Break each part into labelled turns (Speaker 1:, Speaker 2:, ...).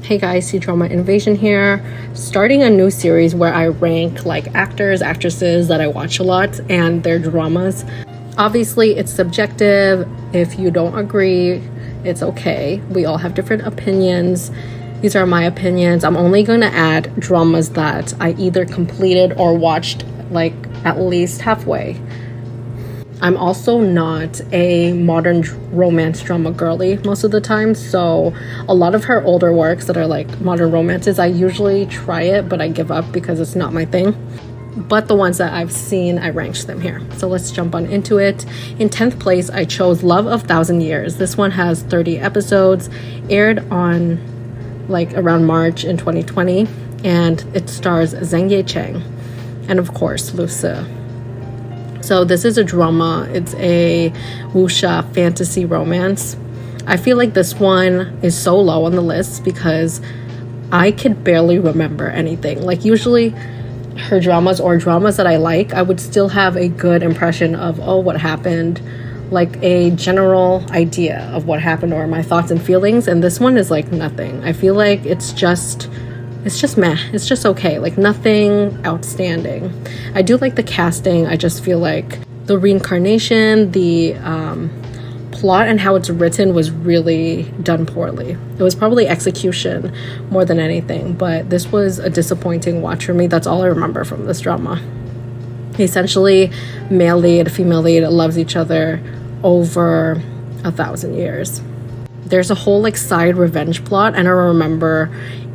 Speaker 1: Hey guys, Cdrama Invasion here, starting a new series where I rank like actors, actresses that I watch a lot and their dramas. Obviously, it's subjective. If you don't agree, it's okay. We all have different opinions. These are my opinions. I'm only going to add dramas that I either completed or watched like at least halfway. I'm also not a modern romance drama girly most of the time, so a lot of her older works that are like modern romances, I usually try it, but I give up because it's not my thing. But the ones that I've seen, I ranked them here. So let's jump on into it. In 10th place, I chose Love of 1,000 Years. This one has 30 episodes, aired on like around March in 2020, and it stars Zhang Ye Cheng and of course Lusi. So this is a drama. It's a wuxia fantasy romance. I feel like this one is so low on the list because I could barely remember anything. Like usually her dramas or dramas that I like, I would still have a good impression of, oh, what happened, like a general idea of what happened or my thoughts and feelings. And this one is like nothing. I feel like it's just meh. It's just okay. Like nothing outstanding. I do like the casting. I just feel like the reincarnation, the plot and how it's written was really done poorly. It was probably execution more than anything, but this was a disappointing watch for me. That's all I remember from this drama. Essentially, male lead, female lead loves each other over 1,000 years. There's a whole like side revenge plot, and I remember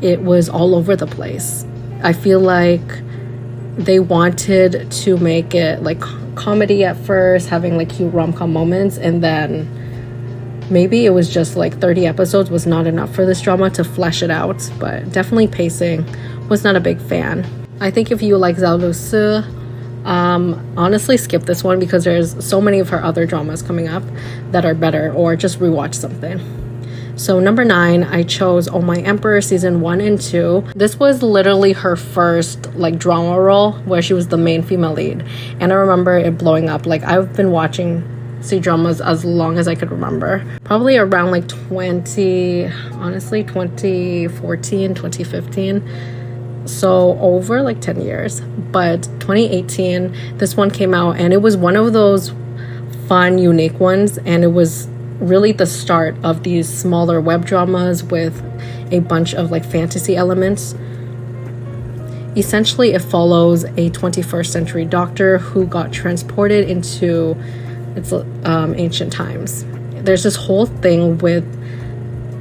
Speaker 1: it was all over the place. I feel like they wanted to make it like comedy at first, having like cute rom-com moments, and then maybe it was just like 30 episodes was not enough for this drama to flesh it out. But definitely pacing, was not a big fan. I think if you like Zhao Lusi, honestly skip this one because there's so many of her other dramas coming up that are better, or just rewatch something. So number 9, I chose Oh My Emperor season 1 and 2. This was literally her first like drama role where she was the main female lead. And I remember it blowing up. Like I've been watching C-dramas as long as I could remember. Probably around like 2014, 2015. So over like 10 years. But 2018, this one came out and it was one of those fun, unique ones. And it was really the start of these smaller web dramas with a bunch of like fantasy elements. Essentially, it follows a 21st century doctor who got transported into ancient times. There's this whole thing with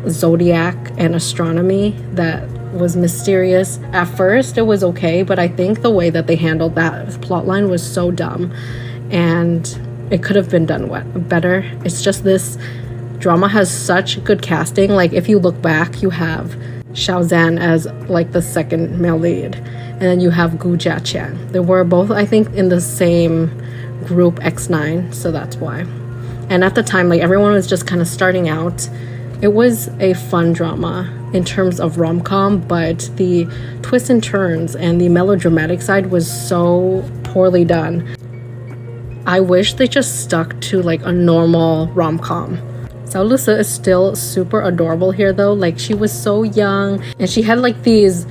Speaker 1: zodiac and astronomy that was mysterious. At first, it was okay, but I think the way that they handled that plotline was so dumb, and it could have been done better. It's just this drama has such good casting. Like if you look back, you have Xiao Zhan as like the second male lead, and then you have Gu Jiaqian. They were both, I think, in the same group X9, so that's why. And at the time, like everyone was just kind of starting out. It was a fun drama in terms of rom-com, but the twists and turns and the melodramatic side was so poorly done. I wish they just stuck to like a normal rom-com. Zhao Lusi is still super adorable here though. Like she was so young and she had like these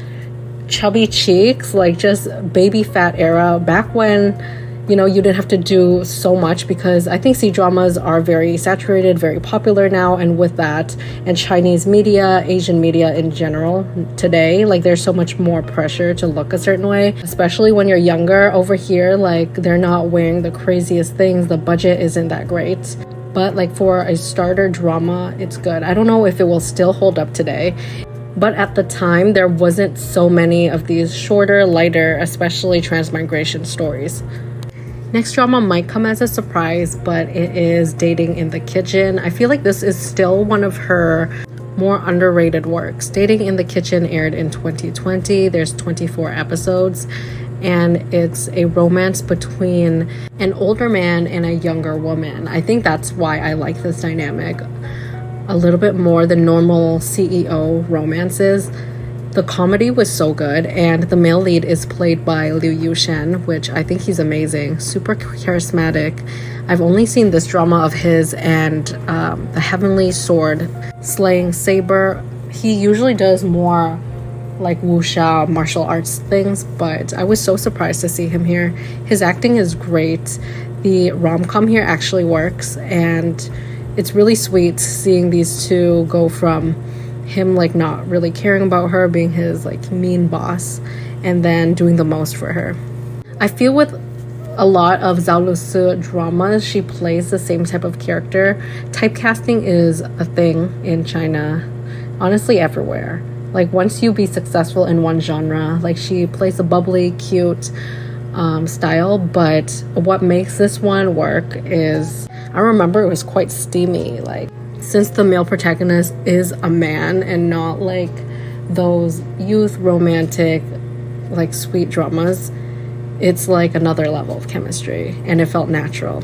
Speaker 1: chubby cheeks, like just baby fat era back when, you know, you didn't have to do so much, because I think C-dramas are very saturated, very popular now. And with that, and Chinese media, Asian media in general today, like there's so much more pressure to look a certain way, especially when you're younger. Over here, like they're not wearing the craziest things. The budget isn't that great. But like for a starter drama, it's good. I don't know if it will still hold up today. But at the time, there wasn't so many of these shorter, lighter, especially transmigration stories. Next drama might come as a surprise, but it is Dating in the Kitchen. I feel like this is still one of her more underrated works. Dating in the Kitchen aired in 2020. There's 24 episodes, and it's a romance between an older man and a younger woman. I think that's why I like this dynamic a little bit more than normal CEO romances. The comedy was so good, and the male lead is played by Liu Yushen, which I think he's amazing, super charismatic. I've only seen this drama of his and the Heavenly Sword slaying saber He usually does more like wuxia martial arts things, but I was so surprised to see him here. His acting is great. The rom-com here actually works, and it's really sweet seeing these two go from him like not really caring about her, being his like mean boss, and then doing the most for her. I feel with a lot of Zhao Lusi dramas, she plays the same type of character. Typecasting is a thing in China, honestly everywhere. Like once you be successful in one genre, like she plays a bubbly, cute style, but what makes this one work is, I remember it was quite steamy. Like since the male protagonist is a man and not like those youth romantic like sweet dramas, it's like another level of chemistry and it felt natural.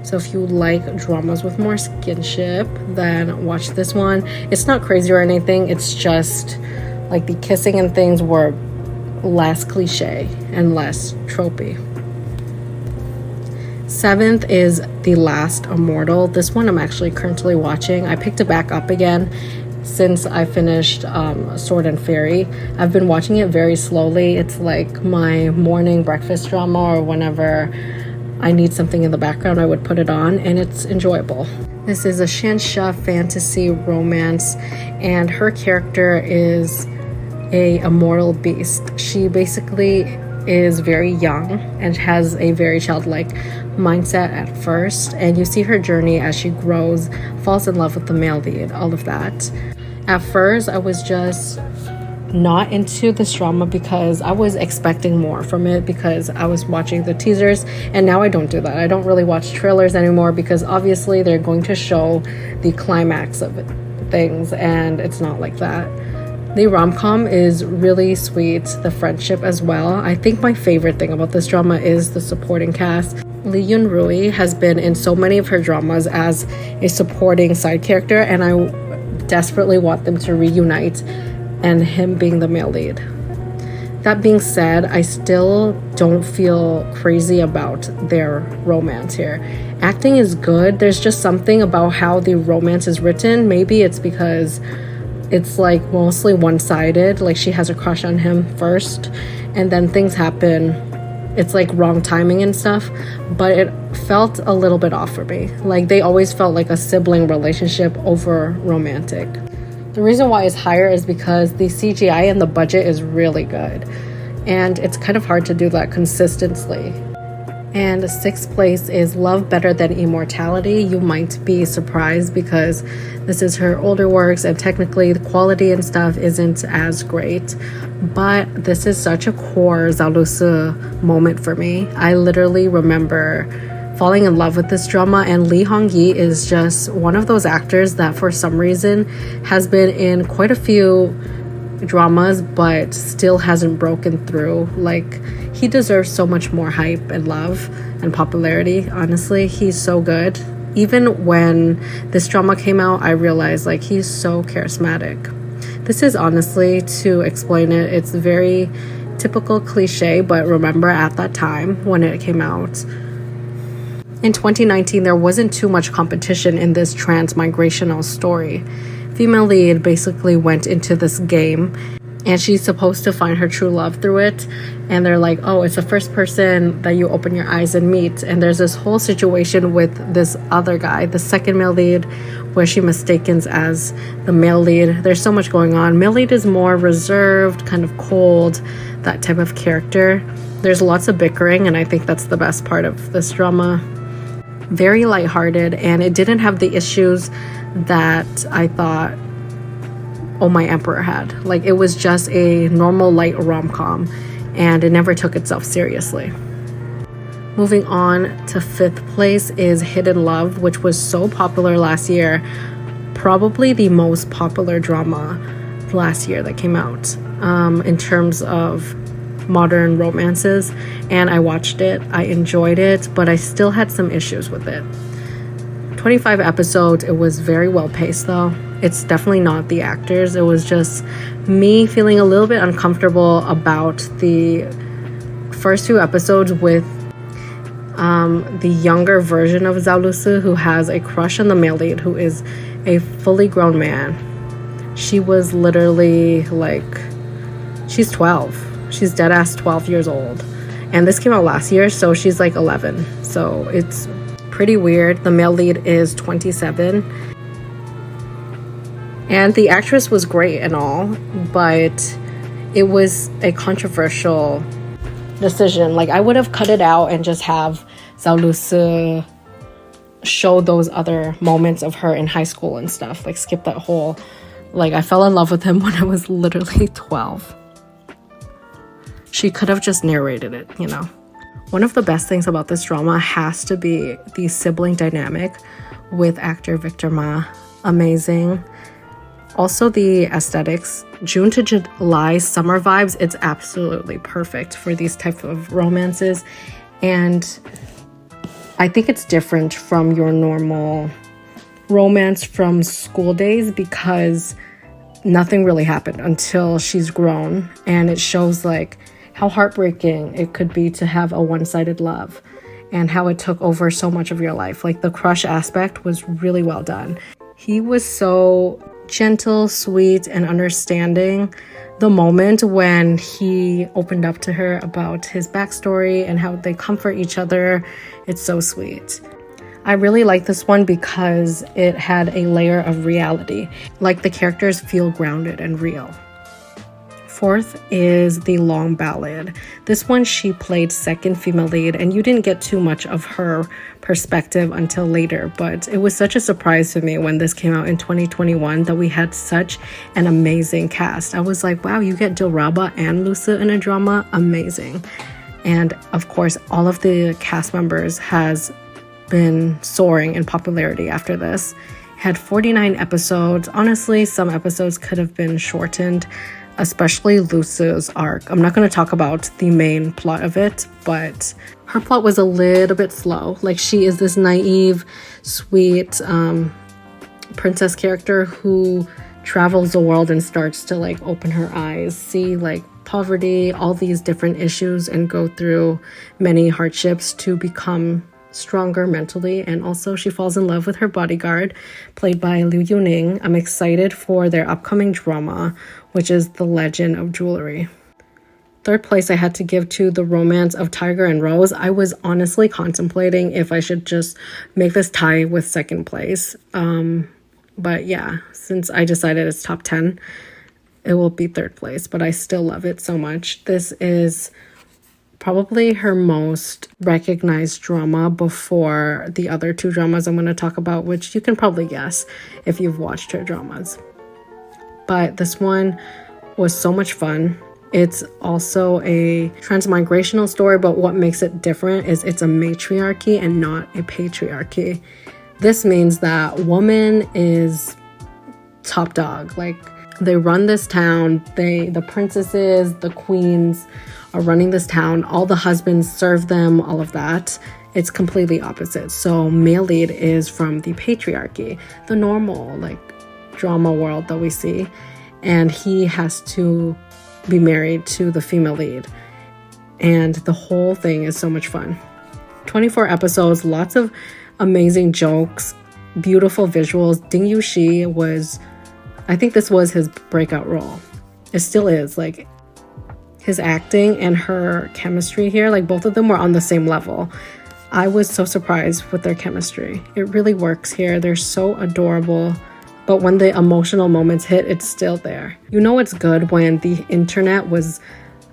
Speaker 1: So if you like dramas with more skinship, then watch this one. It's not crazy or anything, it's just like the kissing and things were less cliche and less tropey. 7th is The Last Immortal. This one I'm actually currently watching. I picked it back up again since I finished Sword and Fairy. I've been watching it very slowly. It's like my morning breakfast drama, or whenever I need something in the background, I would put it on, and it's enjoyable. This is a Shansha fantasy romance, and her character is a immortal beast. She basically is very young and has a very childlike mindset at first, and you see her journey as she grows, falls in love with the male lead, all of that. At first, I was just not into this drama because I was expecting more from it because I was watching the teasers, and now I don't do that. I don't really watch trailers anymore because obviously they're going to show the climax of things, and it's not like that. The rom-com is really sweet, the friendship as well. I think my favorite thing about this drama is the supporting cast. Lee Yun-rui has been in so many of her dramas as a supporting side character, and I desperately want them to reunite and him being the male lead. That being said, I still don't feel crazy about their romance here. Acting is good. There's just something about how the romance is written. Maybe it's because it's like mostly one-sided, like she has a crush on him first and then things happen. It's like wrong timing and stuff, but it felt a little bit off for me. Like they always felt like a sibling relationship over romantic. The reason why it's higher is because the CGI and the budget is really good, and it's kind of hard to do that consistently. And 6th place is Love Better Than Immortality. You might be surprised because this is her older works and technically the quality and stuff isn't as great, but this is such a core Zhao Lusi moment for me. I literally remember falling in love with this drama, and Lee Hong-yi is just one of those actors that for some reason has been in quite a few dramas but still hasn't broken through. Like, he deserves so much more hype and love and popularity. Honestly, he's so good. Even when this drama came out, I realized like he's so charismatic. This is honestly, to explain it, it's very typical cliche, but remember at that time when it came out in 2019, there wasn't too much competition in this transmigrational story. Female lead basically went into this game and she's supposed to find her true love through it, and they're like, oh, it's the first person that you open your eyes and meet, and there's this whole situation with this other guy, the second male lead, where she mistakens as the male lead. There's so much going on. Male lead is more reserved, kind of cold, that type of character. There's lots of bickering, and I think that's the best part of this drama. Very lighthearted, and it didn't have the issues that I thought Oh My Emperor had. Like, it was just a normal light rom-com, and it never took itself seriously. Moving on to 5th place is Hidden Love, which was so popular last year. Probably the most popular drama last year that came out in terms of modern romances, and I watched it. I enjoyed it, but I still had some issues with it. 25 episodes. It was very well paced though. It's definitely not the actors. It was just me feeling a little bit uncomfortable about the first 2 episodes with the younger version of Zhao Lusi, who has a crush on the male lead, who is a fully grown man. She was literally like, she's 12. She's dead ass 12 years old. And this came out last year, so she's like 11. So it's pretty weird. The male lead is 27. And the actress was great and all, but it was a controversial decision. Like, I would have cut it out and just have Zhao Lusi show those other moments of her in high school and stuff. Like, skip that whole... Like, I fell in love with him when I was literally 12. She could have just narrated it, you know. One of the best things about this drama has to be the sibling dynamic with actor Victor Ma. Amazing. Also, the aesthetics. June to July summer vibes. It's absolutely perfect for these type of romances. And I think it's different from your normal romance from school days because nothing really happened until she's grown. And it shows like how heartbreaking it could be to have a one-sided love and how it took over so much of your life. Like, the crush aspect was really well done. He was so gentle, sweet, and understanding. The moment when he opened up to her about his backstory and how they comfort each other, it's so sweet. I really like this one because it had a layer of reality. Like, the characters feel grounded and real. Fourth is the Long Ballad. This one, she played second female lead, and you didn't get too much of her perspective until later, but it was such a surprise to me when this came out in 2021 that we had such an amazing cast. I was like, wow, you get Cdrama and Lusi in a drama? Amazing. And of course, all of the cast members has been soaring in popularity after this. It had 49 episodes. Honestly, some episodes could have been shortened, especially Luci's arc. I'm not going to talk about the main plot of it, but her plot was a little bit slow. Like, she is this naive, sweet princess character who travels the world and starts to like open her eyes, see like poverty, all these different issues, and go through many hardships to become stronger mentally. And also she falls in love with her bodyguard, played by Liu Yuning. I'm excited for their upcoming drama, which is The Legend of Jewelry. Third place I had to give to The Romance of Tiger and Rose. I was honestly contemplating if I should just make this tie with second place. But yeah, since I decided it's top 10, it will be third place, but I still love it so much. This is probably her most recognized drama before the other two dramas I'm going to talk about, which you can probably guess if you've watched her dramas. But this one was so much fun. It's also a transmigrational story, but what makes it different is it's a matriarchy and not a patriarchy. This means that woman is top dog. Like, they run this town. The princesses, the queens are running this town. All the husbands serve them, all of that. It's completely opposite. So male lead is from the patriarchy, the normal like drama world that we see. And he has to be married to the female lead. And the whole thing is so much fun. 24 episodes, lots of amazing jokes, beautiful visuals. Ding Yuxi was, I think this was his breakout role. It still is. Like, his acting and her chemistry here, like both of them were on the same level. I was so surprised with their chemistry. It really works here. They're so adorable. But when the emotional moments hit, it's still there. You know it's good when the internet was,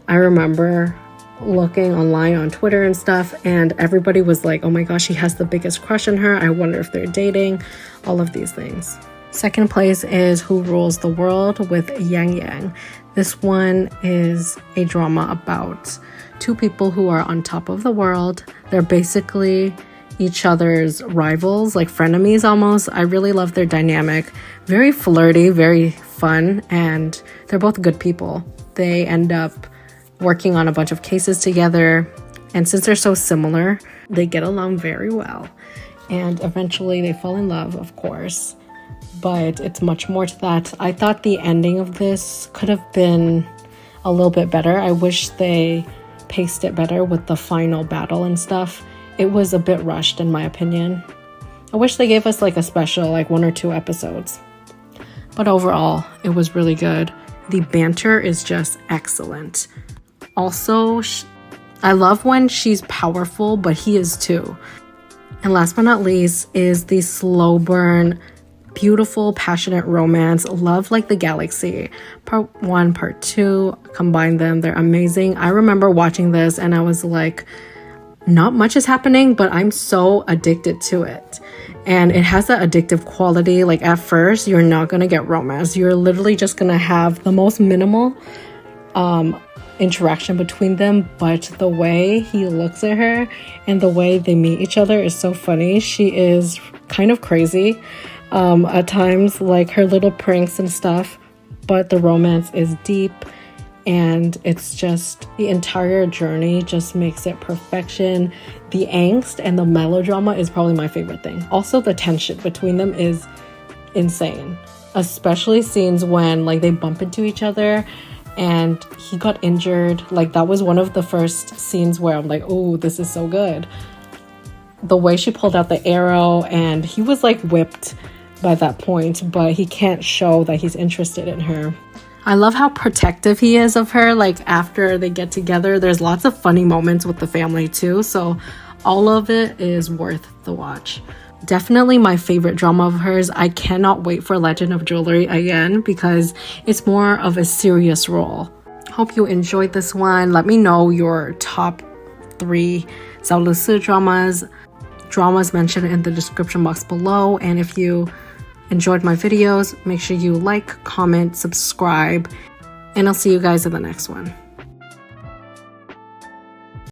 Speaker 1: I remember looking online on Twitter and stuff, and everybody was like, oh my gosh, he has the biggest crush on her. I wonder if they're dating. All of these things. Second place is Who Rules the World with Yang Yang. This one is a drama about two people who are on top of the world. They're basically each other's rivals, like frenemies almost. I really love their dynamic. Very flirty, very fun, and they're both good people. They end up working on a bunch of cases together, and since they're so similar, they get along very well. And eventually they fall in love, of course. But it's much more to that. I thought the ending of this could have been a little bit better. I wish they paced it better with the final battle and stuff. It was a bit rushed in my opinion. I wish they gave us like a special, like 1 or 2 episodes. But overall, it was really good. The banter is just excellent. Also, I love when she's powerful, but he is too. And last but not least is the slow burn, beautiful, passionate romance, Love Like the Galaxy. Part 1, Part 2, combine them, they're amazing. I remember watching this and I was like, not much is happening, but I'm so addicted to it. And it has that addictive quality. Like at first, you're not gonna get romance. You're literally just gonna have the most minimal interaction between them, but the way he looks at her and the way they meet each other is so funny. She is kind of crazy at times, like her little pranks and stuff, but the romance is deep, and it's just the entire journey just makes it perfection. The angst and the melodrama is probably my favorite thing. Also, the tension between them is insane, especially scenes when like they bump into each other and he got injured. Like that was one of the first scenes where I'm like, oh, this is so good. The way she pulled out the arrow, and he was like whipped by that point, but he can't show that he's interested in her. I love how protective he is of her. Like after they get together, there's lots of funny moments with the family too. So all of it is worth the watch. Definitely my favorite drama of hers. I cannot wait for Legend of Jewelry again because it's more of a serious role. Hope you enjoyed this one. Let me know your top 3 Zhao Lusi dramas mentioned in the description box below. And if you enjoyed my videos, make sure you like, comment, subscribe, and I'll see you guys in the next one.